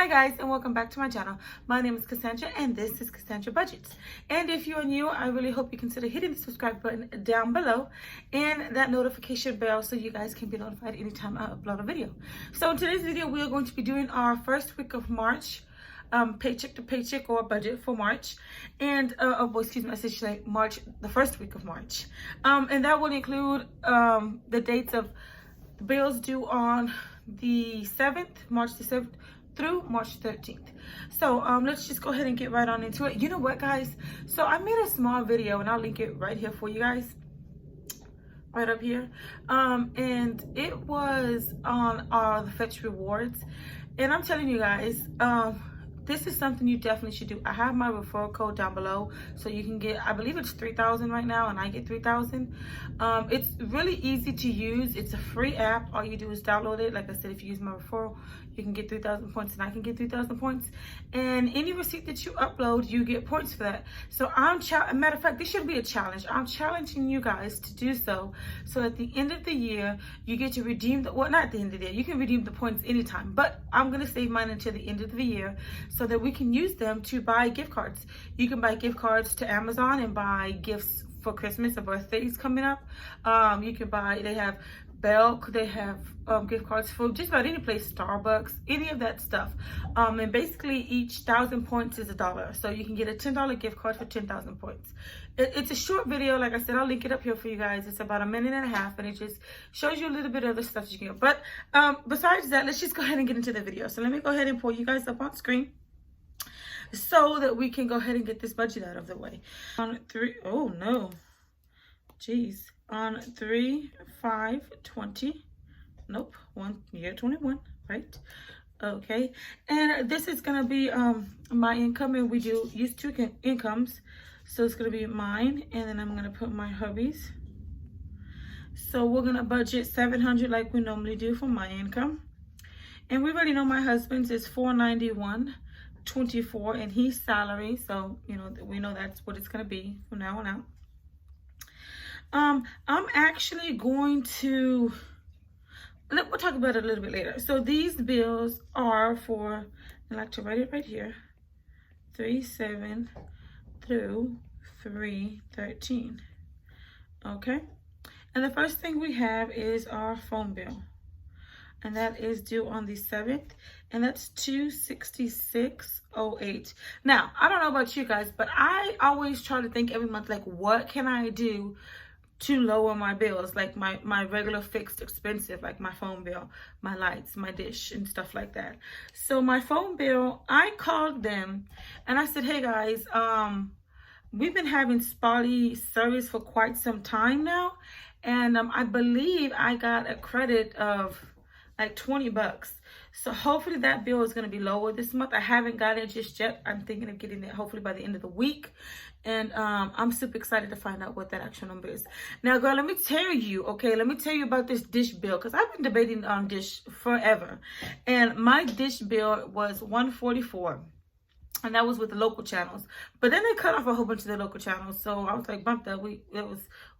Hi guys, and welcome back to my channel. My name is Cassandra and this is Cassandra Budgets. And if you are new, I really hope you consider hitting the subscribe button down below and that notification bell so you guys can be notified anytime I upload a video. So in today's video, we are going to be doing our first week of March paycheck to paycheck or budget for March, and I should say March, the first week of March, and that will include the dates of the bills due on the 7th, March the 7th through March 13th. So let's just go ahead and get right on into it. You know what, guys? So I made a small video and I'll link it right here for you guys, right up here, and it was on the Fetch rewards, and I'm telling you guys, this is something you definitely should do. I have my referral code down below, so you can get, I believe it's 3,000 right now, and I get 3,000. It's really easy to use. It's a free app. All you do is download it. Like I said, if you use my referral, you can get 3,000 points, and I can get 3,000 points. And any receipt that you upload, you get points for that. So matter of fact, this should be a challenge. I'm challenging you guys to do so at the end of the year, you get to redeem the, well, not at the end of the year, you can redeem the points anytime, but I'm going to save mine until the end of the year so that we can use them to buy gift cards. You can buy gift cards to Amazon and buy gifts for Christmas or birthdays coming up. You can buy, they have Belk, they have gift cards for just about any place, Starbucks, any of that stuff. And basically each 1,000 points is $1. So you can get a $10 gift card for 10,000 points. It's a short video. Like I said, I'll link it up here for you guys. It's about 1.5 minutes, and it just shows you a little bit of the stuff you can get. But besides that, let's just go ahead and get into the video. So let me go ahead and pull you guys up on screen so that we can go ahead and get this budget out of the way. On 3/5/20, nope, 1/21, right? Okay, and this is gonna be my income, and we do use two incomes, so it's gonna be mine, and then I'm gonna put my hubby's. So we're gonna budget $700 like we normally do for my income, and we already know my husband's is $491.24, and he's salary, so you know we know that's what it's gonna be from now on out. I'm actually going to, we'll talk about it a little bit later. So these bills are for, I like to write it right here, 3/7 through 3/13. Okay, and the first thing we have is our phone bill, and that is due on the 7th, and that's $266.08. Now, I don't know about you guys, but I always try to think every month, like, what can I do to lower my bills, like my regular fixed expensive, like my phone bill, my lights, my dish, and stuff like that. So my phone bill, I called them and I said, hey guys, we've been having spotty service for quite some time now, and I believe I got a credit of like $20. So hopefully that bill is going to be lower this month. I haven't got it just yet. I'm thinking of getting it hopefully by the end of the week. And I'm super excited to find out what that actual number is. Now, girl, let me tell you, okay, let me tell you about this dish bill, because I've been debating on dish forever. And my dish bill was $144. And that was with the local channels. But then they cut off a whole bunch of the local channels. So I was like, bump that.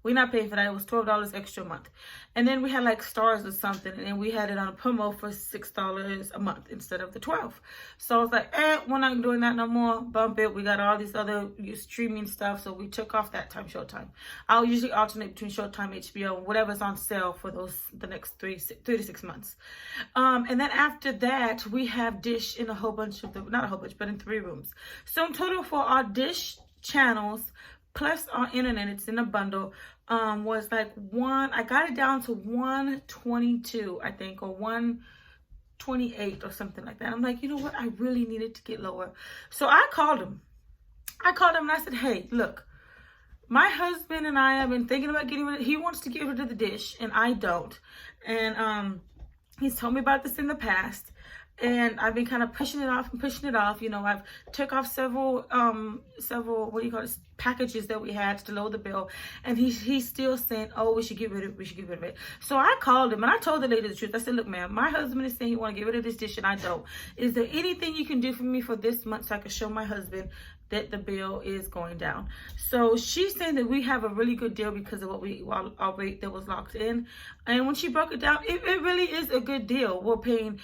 We're not paying for that. It was $12 extra a month. And then we had like Stars or something. And we had it on a promo for $6 a month instead of the $12. So I was like, we're not doing that no more. Bump it. We got all these other streaming stuff. So we took off that time, Showtime. I'll usually alternate between Showtime, HBO, whatever's on sale for the next 3 to 6 months. And then after that, we have Dish in a whole bunch of not a whole bunch, but in 3 rooms. So in total for our Dish channels plus our internet, it's in a bundle, was like I got it down to 122, I think, or 128 or something like that. I'm like, you know what, I really needed to get lower. So I called him and I said, hey, look, my husband and I have been thinking about getting rid of, he wants to get rid of the dish and I don't, and he's told me about this in the past. And I've been kind of pushing it off. You know, I've took off several what do you call it, packages that we had to lower the bill. And he's still saying, oh, we should get rid of it. So I called him and I told the lady the truth. I said, look, ma'am, my husband is saying he want to get rid of this dish and I don't. Is there anything you can do for me for this month so I can show my husband that the bill is going down? So she's saying that we have a really good deal because of our rate that was locked in. And when she broke it down, it really is a good deal. We're paying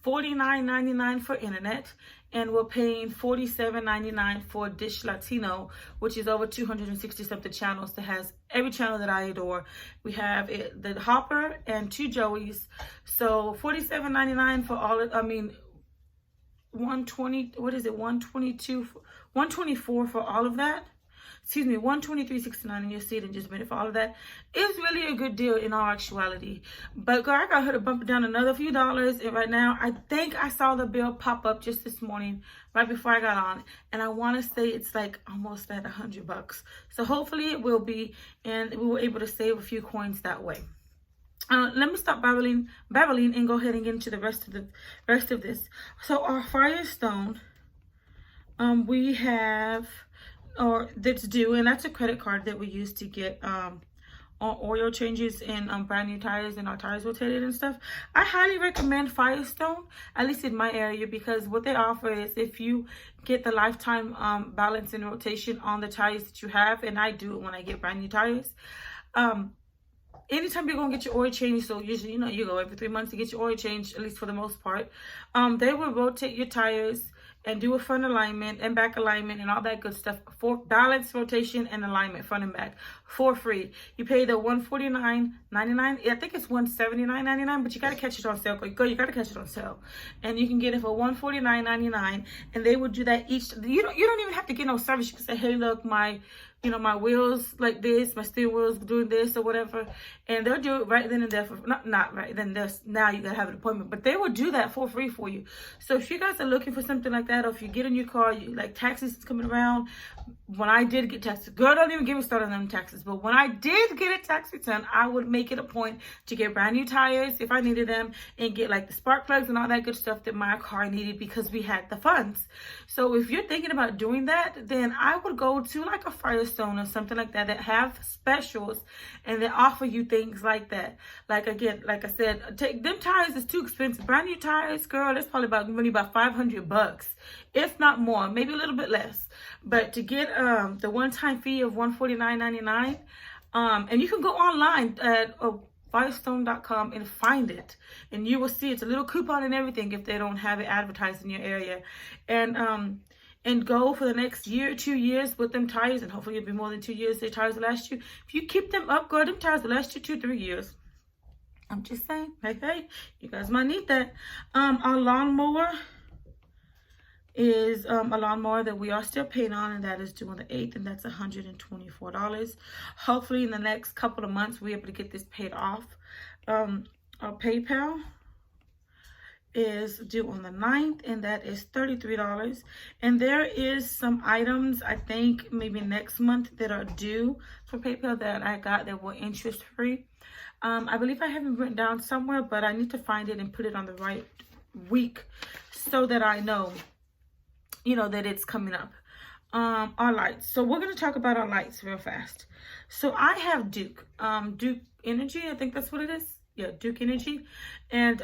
$49.99 for internet, and we're paying $47.99 for Dish Latino, which is over 260 something channels that has every channel that I adore. We have the Hopper and 2 Joeys. So $47.99 for all of, 120, what is it, 124 for all of that. Excuse me, $123.69, and you'll see it in just a minute for all of that. It's really a good deal in all actuality. But girl, I got her to bump it down another few dollars, and right now I think I saw the bill pop up just this morning right before I got on, and I want to say it's like almost at $100. So hopefully it will be, and we were able to save a few coins that way. Let me stop babbling and go ahead and get into the rest of this. So our Firestone, we have, or that's due, and that's a credit card that we use to get oil changes and brand new tires and our tires rotated and stuff. I highly recommend Firestone, at least in my area, because what they offer is if you get the lifetime balance and rotation on the tires that you have, and I do it when I get brand new tires. Anytime you're going to get your oil changed, so usually, you go every 3 months to get your oil changed, at least for the most part, they will rotate your tires and do a front alignment and back alignment and all that good stuff for balance, rotation, and alignment, front and back, for free. You pay the $149.99. I think it's $179.99, but you got to catch it on sale. Girl, you got to catch it on sale. And you can get it for $149.99, and they will do that each. You don't even have to get no service. You can say, hey, look, my wheels like this, my steering wheels doing this or whatever, and they'll do it right then and there. For not right then and there. Now you gotta have an appointment, but they will do that for free for you. So if you guys are looking for something like that, or if you get a new car, you like taxes coming around. When I did get taxes, girl, don't even get me started on them taxes. But when I did get a tax return, I would make it a point to get brand new tires if I needed them, and get like the spark plugs and all that good stuff that my car needed because we had the funds. So if you're thinking about doing that, then I would go to like a Firestone or something like that have specials, and they offer you things like that. Like, again, like I said, take them tires is too expensive. Brand new tires, girl, that's probably about $500, if not more, maybe a little bit less. But to get the one-time fee of $149.99, and you can go online at Firestone.com and find it, and you will see it's a little coupon and everything if they don't have it advertised in your area, and go for the next year, 2 years with them tires, and hopefully it'll be more than 2 years. The tires will last you. If you keep them up, girl, them tires will last you 2-3 years. I'm just saying, hey, you guys might need that. Our lawnmower is a lawnmower that we are still paying on, and that is due on the 8th, and that's $124. Hopefully in the next couple of months we're able to get this paid off. Our PayPal is due on the 9th, and that is $33. And there is some items, I think maybe next month, that are due for PayPal that I got that were interest free. I believe I have it written down somewhere, but I need to find it and put it on the right week so that I know, that it's coming up. Our lights. So we're going to talk about our lights real fast. So I have Duke Energy. I think that's what it is. Yeah, Duke Energy. And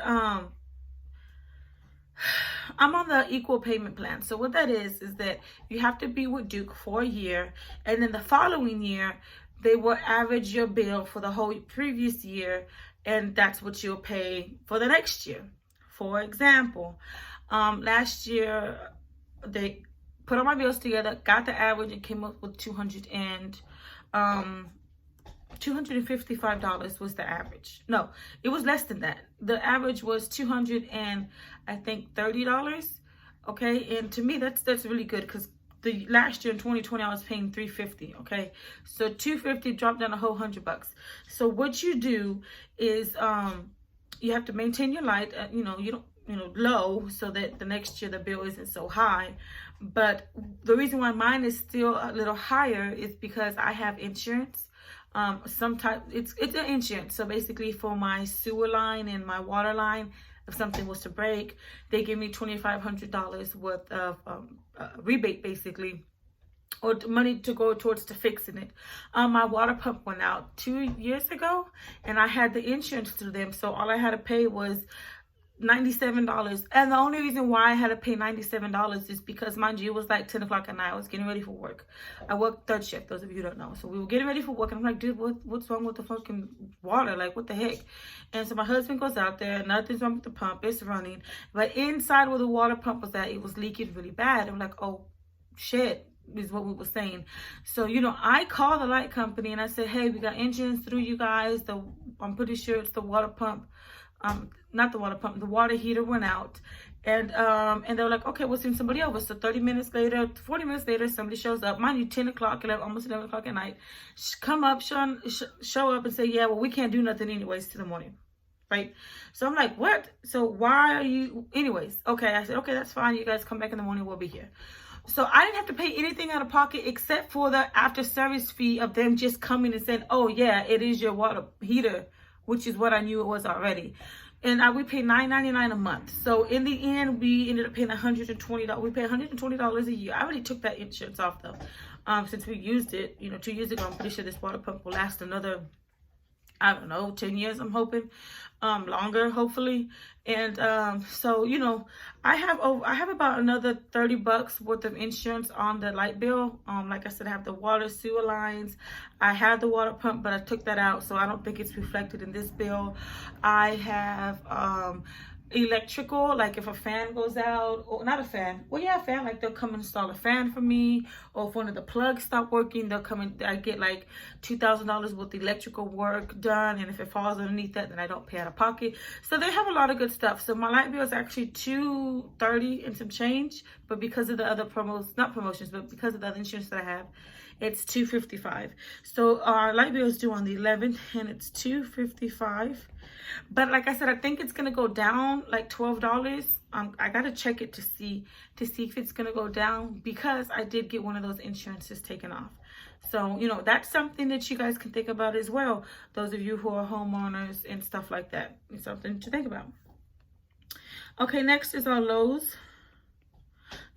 I'm on the equal payment plan. So what that is that you have to be with Duke for a year, and then the following year they will average your bill for the whole previous year, and that's what you'll pay for the next year. For example, last year they put all my bills together, got the average, and came up with $255 was the average. No, it was less than that. The average was $230. Okay, and to me that's really good, because the last year in 2020 I was paying $350. Okay, so $250 dropped down a whole $100. So what you do is you have to maintain your light at, you don't low, so that the next year the bill isn't so high. But the reason why mine is still a little higher is because I have insurance. It's an insurance. So basically for my sewer line and my water line, if something was to break, they give me $2,500 worth of rebate, basically, or money to go towards to fixing it. My water pump went out 2 years ago, and I had the insurance through them, so all I had to pay was $97. And the only reason why I had to pay $97 is because, mind you, it was like 10 o'clock at night. I was getting ready for work. I work third shift, those of you who don't know. So we were getting ready for work, and I'm like, dude, what's wrong with the fucking water? Like, what the heck? And so my husband goes out there, nothing's wrong with the pump, it's running. But inside where the water pump was at, it was leaking really bad. I'm like, oh shit, is what we were saying. So, you know, I called the light company and I said, hey, we got insurance through you guys. I'm pretty sure it's the water pump. Not the water pump, the water heater went out. And they were like, okay, we'll send somebody over. So 30 minutes later, 40 minutes later, somebody shows up. Mind you, 10 o'clock, almost 11 o'clock at night. Come up, show up and say, yeah, well, we can't do nothing anyways till the morning. Right? So I'm like, what? So why are you, anyways? Okay, I said, okay, that's fine. You guys come back in the morning, we'll be here. So I didn't have to pay anything out of pocket except for the after service fee of them just coming and saying, oh yeah, it is your water heater, which is what I knew it was already. And we paid $9.99 a month. So in the end, we ended up paying $120. We paid $120 a year. I already took that insurance off though, since we used it, 2 years ago. I'm pretty sure this water pump will last another, I don't know, 10 years, I'm hoping, longer, hopefully. And so, I have about another $30 worth of insurance on the light bill. Like I said, I have the water sewer lines. I had the water pump, but I took that out, so I don't think it's reflected in this bill. I have electrical, like if a fan goes out, or not a fan, well yeah, a fan, like they'll come install a fan for me, or if one of the plugs stop working, they'll come in. I get like $2,000 worth of electrical work done, and if it falls underneath that, then I don't pay out of pocket. So they have a lot of good stuff. So my light bill is actually $230 and some change, but because of the other not promotions, but because of the other insurance that I have, it's $255. So our light bill is due on the 11th, and it's $255. But like I said, I think it's gonna go down like $12. I gotta check it to see if it's gonna go down, because I did get one of those insurances taken off. So that's something that you guys can think about as well. Those of you who are homeowners and stuff like that, it's something to think about. Okay, next is our Lowe's.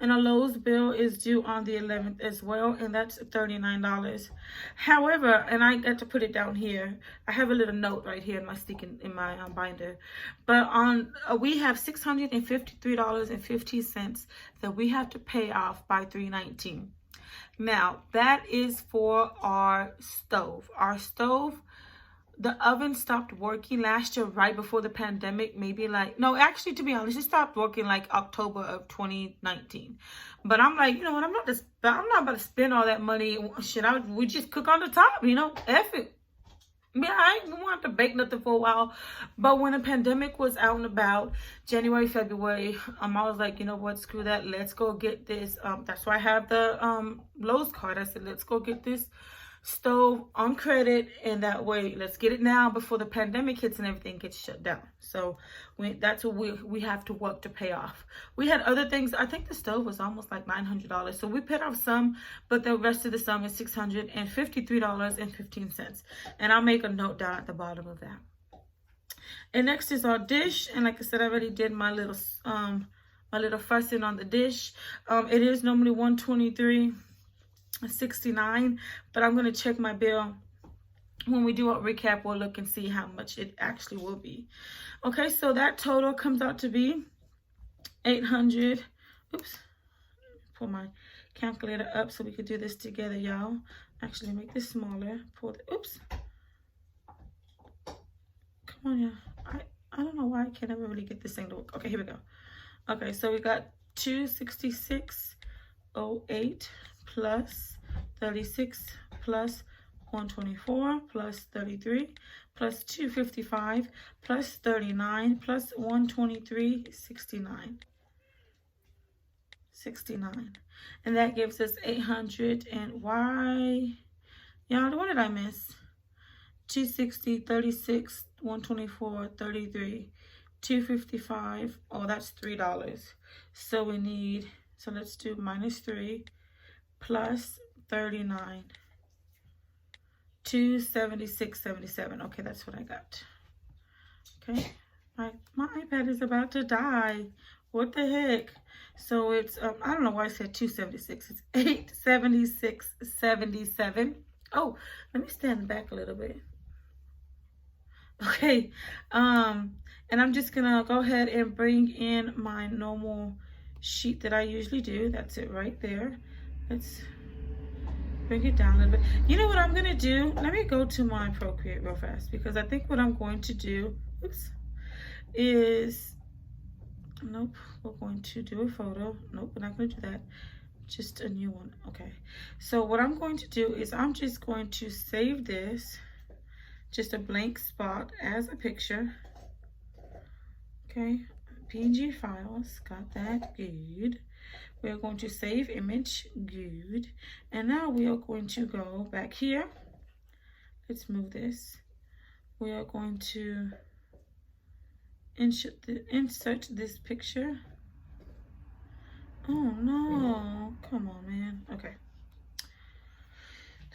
And our Lowe's bill is due on the 11th as well, and that's $39. However, and I got to put it down here. I have a little note right here in my binder. But we have $653.50 that we have to pay off by 3/19. Now that is for our stove. Our stove, the oven stopped working last year right before the pandemic. Maybe actually, to be honest, it stopped working like October of 2019. But I'm like, what, I'm not about to spend all that money. We just cook on the top, F it. I ain't want to bake nothing for a while. But when the pandemic was out and about, January, February, I was like, you know what, screw that. Let's go get this. That's why I have the Lowe's card. I said, let's go get this stove on credit, and that way let's get it now before the pandemic hits and everything gets shut down. So that's what we have to work to pay off. We had other things. I think the stove was almost like $900, so we paid off some, but the rest of the sum is $653.15, and I'll make a note down at the bottom of that. And next is our dish, and like I said, I already did my little fussing on the dish. It is normally $123.69, but I'm going to check my bill. When we do a recap, we'll look and see how much it actually will be. Okay, so that total comes out to be 800. Oops, pull my calculator up so we could do this together, y'all. Actually, make this smaller. Oops. Come on, y'all. I don't know why I can't ever really get this thing to work. Okay, here we go. Okay, so we got 266.08 plus 36 plus 124 plus 33 plus 255 plus 39 plus 123.69. And that gives us 800 and why? Y'all, what did I miss? 260, 36, 124, 33, 255. Oh, that's $3. So we need, so let's do minus 3 plus 39. 276.77. Okay, that's what I got. Okay, my iPad is about to die. What the heck? So it's I don't know why I said 276. It's 876.77. Oh, let me stand back a little bit. Okay. And I'm just gonna go ahead and bring in my normal sheet that I usually do. That's it right there. Let's bring it down a little bit. You know what I'm gonna do? Let me go to my Procreate real fast, because I think what I'm going to do, oops, is, nope, we're going to do a photo. Nope, we're not gonna do that. Just a new one. Okay. So what I'm going to do is I'm just going to save this, just a blank spot as a picture. Okay, PNG files, got that, good. We're going to save image, good. And now we are going to go back here. Let's move this. We are going to insert this picture. Oh no, come on, man. Okay,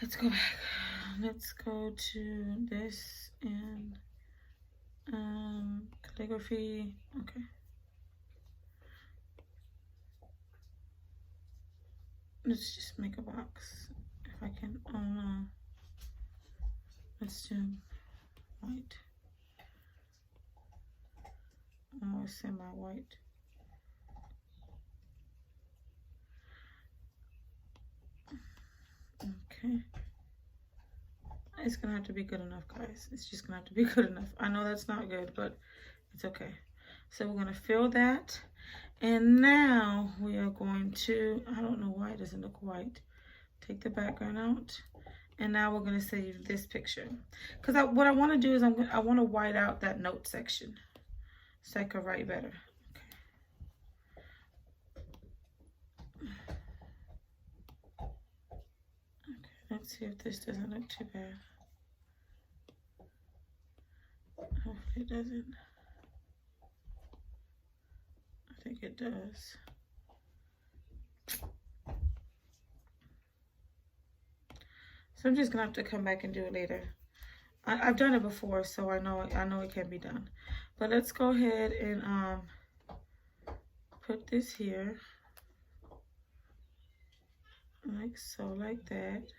let's go back. Let's go to this and calligraphy. Okay, let's just make a box if I can. Oh no, let's do white. Oh, semi-white. Okay, it's gonna have to be good enough, guys. It's just gonna have to be good enough. I know that's not good, but it's okay. So we're gonna fill that, and now we are going to, I don't know why it doesn't look white. Take the background out, and now we're gonna save this picture, because what I want to do is I want to white out that note section so I can write better. Let's see if this doesn't look too bad. Hopefully it doesn't. I think it does. So I'm just gonna have to come back and do it later. I've done it before, so I know it can be done. But let's go ahead and put this here, like so, like that.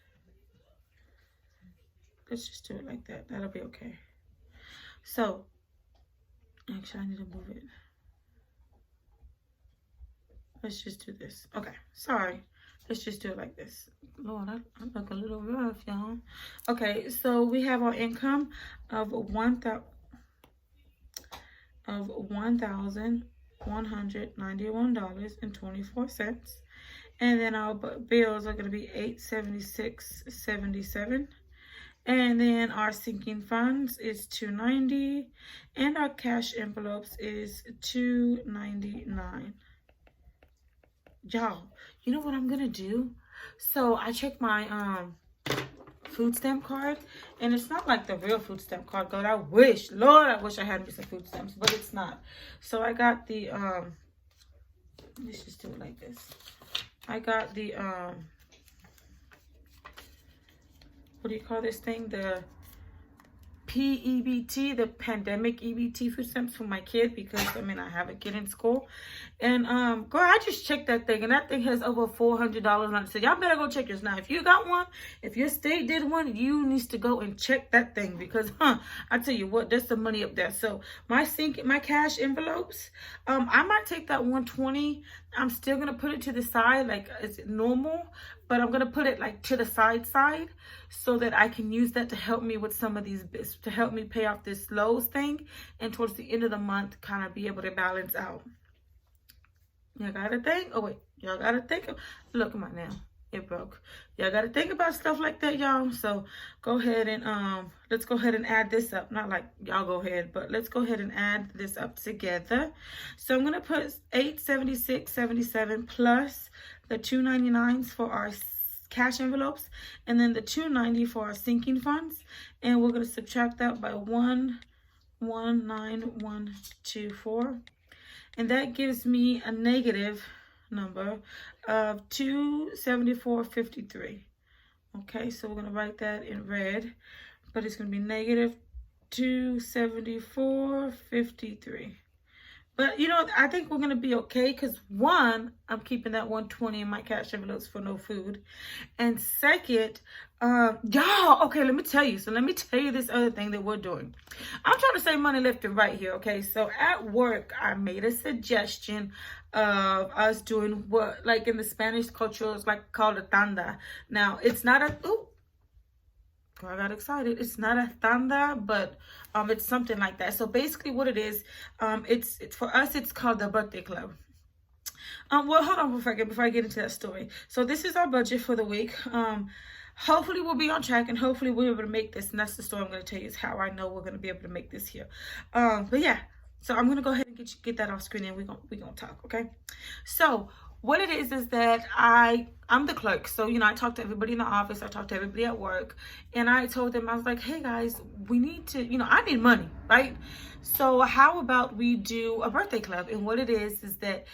Let's just do it like that. That'll be okay. So, actually, I need to move it. Let's just do this. Okay, sorry. Let's just do it like this. Lord, I look a little rough, y'all. Okay, so we have our income of $1,191.24, and then our bills are going to be $876.77. And then our sinking funds is $290, and our cash envelopes is $299. Y'all, you know what I'm gonna do? So I checked my food stamp card, and it's not like the real food stamp card. God, I wish, Lord, I wish I had me some food stamps, but it's not. So I got the let's just do it like this. I got the what do you call this thing? The PEBT, the pandemic EBT food stamps for my kid, because I mean I have a kid in school. And girl, I just checked that thing, and that thing has over $400 on it. So y'all better go check yours now. If you got one, if your state did one, you need to go and check that thing, because I tell you what, there's some money up there. So my cash envelopes, I might take that $120. I'm still gonna put it to the side like it's normal, but I'm gonna put it like to the side so that I can use that to help me with some of these bits, to help me pay off this Lowe's thing, and towards the end of the month kind of be able to balance out. Y'all gotta think. Oh wait, y'all gotta think. Look, come on now, it broke. Y'all gotta think about stuff like that, y'all. So go ahead and let's go ahead and add this up. Not like y'all go ahead, but let's go ahead and add this up together. So I'm gonna put $876.77 plus the $299s for our cash envelopes, and then the $290 for our sinking funds, and we're going to subtract that by 19124, and that gives me a negative number of $274.53. Okay, so we're going to write that in red, but it's going to be negative $274.53. But you know, I think we're gonna be okay because one, I'm keeping that 120 in my cash envelopes for no food, and second, y'all, okay, let me tell you. So let me tell you this other thing that we're doing. I'm trying to save money left and right here. Okay, so at work, I made a suggestion of us doing what, like in the Spanish culture, it's like called a tanda. Now, it's not a I got excited. It's not a tanda, but it's something like that. So basically what it is, it's for us, it's called the birthday club. Well, hold on before I get into that story. So this is our budget for the week. Hopefully we'll be on track, and hopefully we'll be able to make this. And that's the story I'm going to tell you, is how I know we're going to be able to make this here. But yeah, so I'm going to go ahead and get that off screen, and we're gonna talk, okay? So what it is that I'm the clerk. So, you know, I talk to everybody in the office. I talk to everybody at work. And I told them, I was like, hey, guys, we need to, you know, I need money, right? So how about we do a birthday club? And what it is that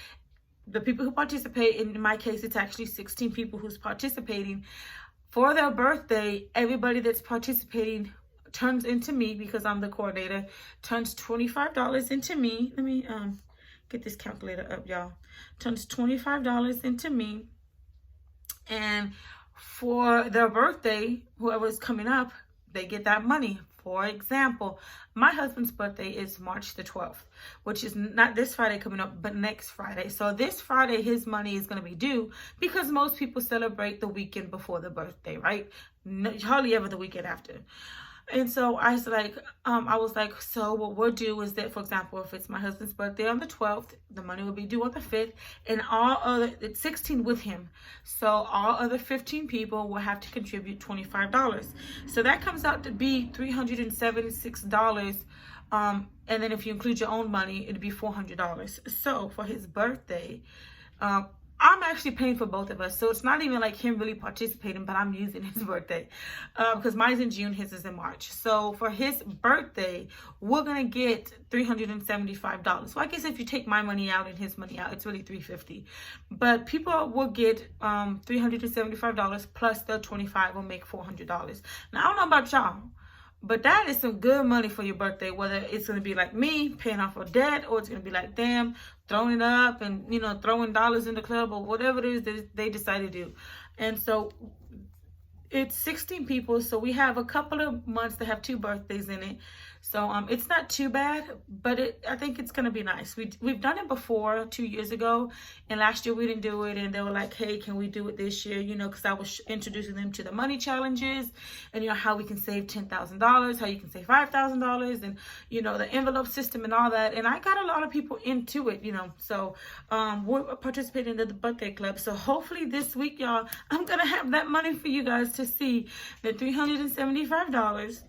the people who participate, in my case, it's actually 16 people who's participating. For their birthday, everybody that's participating turns into me, because I'm the coordinator, turns $25 into me. Let me get this calculator up, y'all. Turns $25 into me. And for their birthday, whoever's coming up, they get that money. For example, my husband's birthday is March the 12th, which is not this Friday coming up, but next Friday. So this Friday, his money is going to be due, because most people celebrate the weekend before the birthday, right? Hardly ever the weekend after. And so I was like, so what we'll do is that, for example, if it's my husband's birthday on the 12th, the money will be due on the 5th, and it's 16 with him. So all other 15 people will have to contribute $25. So that comes out to be $376. And then if you include your own money, it'd be $400. So for his birthday, I'm actually paying for both of us. So it's not even like him really participating, but I'm using his birthday. Because mine's in June, his is in March. So for his birthday, we're going to get $375. So I guess if you take my money out and his money out, it's really $350. But people will get $375 plus the $25 will make $400. Now, I don't know about y'all, but that is some good money for your birthday, whether it's going to be like me paying off a debt, or it's going to be like them throwing it up and, you know, throwing dollars in the club, or whatever it is that they decide to do. And so it's 16 people. So we have a couple of months to have 2 birthdays in it. So it's not too bad, but I think it's going to be nice. We've done it before 2 years ago, and last year we didn't do it, and they were like, hey, can we do it this year? You know, because I was introducing them to the money challenges, and, you know, how we can save $10,000, how you can save $5,000, and, you know, the envelope system and all that. And I got a lot of people into it, you know. So we're participating in the birthday club. So hopefully this week, y'all, I'm going to have that money for you guys to see, the $375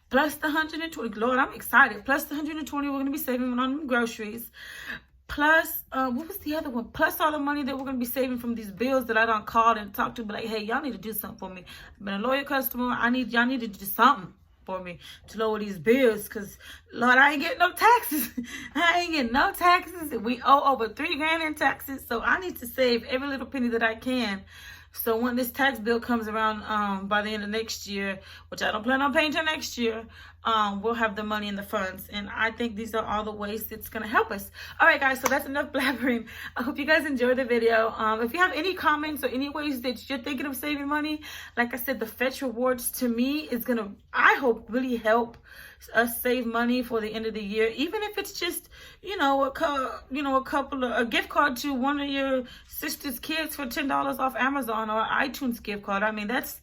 plus the $120. Lord, I'm excited. Plus the $120 we're going to be saving on groceries. Plus, what was the other one? Plus all the money that we're going to be saving from these bills that I done called and talked to, be like, hey, y'all need to do something for me. I've been a loyal customer. Y'all need to do something for me to lower these bills, because, Lord, I ain't getting no taxes. I ain't getting no taxes. We owe over $3,000 in taxes. So I need to save every little penny that I can. So when this tax bill comes around by the end of next year, which I don't plan on paying till next year, we'll have the money in the funds. And I think these are all the ways it's going to help us. All right, guys, so that's enough blabbering. I hope you guys enjoyed the video. If you have any comments or any ways that you're thinking of saving money, like I said, the Fetch Rewards to me is going to, I hope, really help us save money for the end of the year. Even if it's just, a gift card to one of your sister's kids for $10 off Amazon, or iTunes gift card. I mean, that's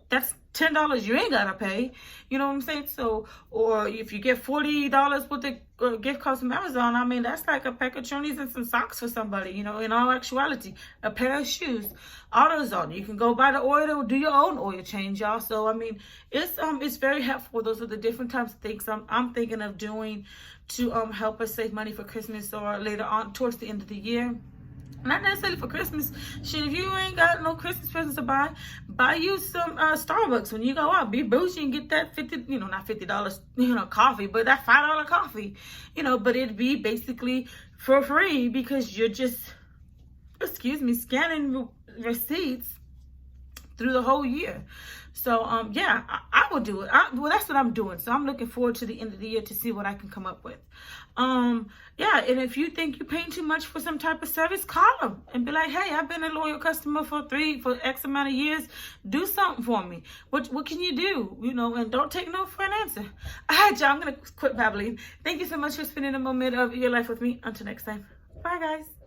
$10 you ain't gotta pay. You know what I'm saying? So, or if you get $40 with the gift card from Amazon, I mean, that's like a pack of chonies and some socks for somebody, you know, in all actuality. A pair of shoes, AutoZone. You can go buy the oil, do your own oil change, y'all. So, I mean, it's very helpful. Those are the different types of things I'm thinking of doing to help us save money for Christmas, or later on towards the end of the year. Not necessarily for Christmas. Shit, if you ain't got no Christmas presents to buy you some Starbucks when you go out. Be bougie and get that not $50, coffee, but that $5 coffee, but it'd be basically for free, because you're just, scanning receipts through the whole year. So yeah, I will do it. Well, that's what I'm doing. So I'm looking forward to the end of the year to see what I can come up with. Yeah, and if you think you're paying too much for some type of service, call them and be like, hey, I've been a loyal customer for X amount of years. Do something for me. What can you do? You know, and don't take no for an answer. All right, y'all, I'm gonna quit babbling. Thank you so much for spending a moment of your life with me. Until next time. Bye, guys.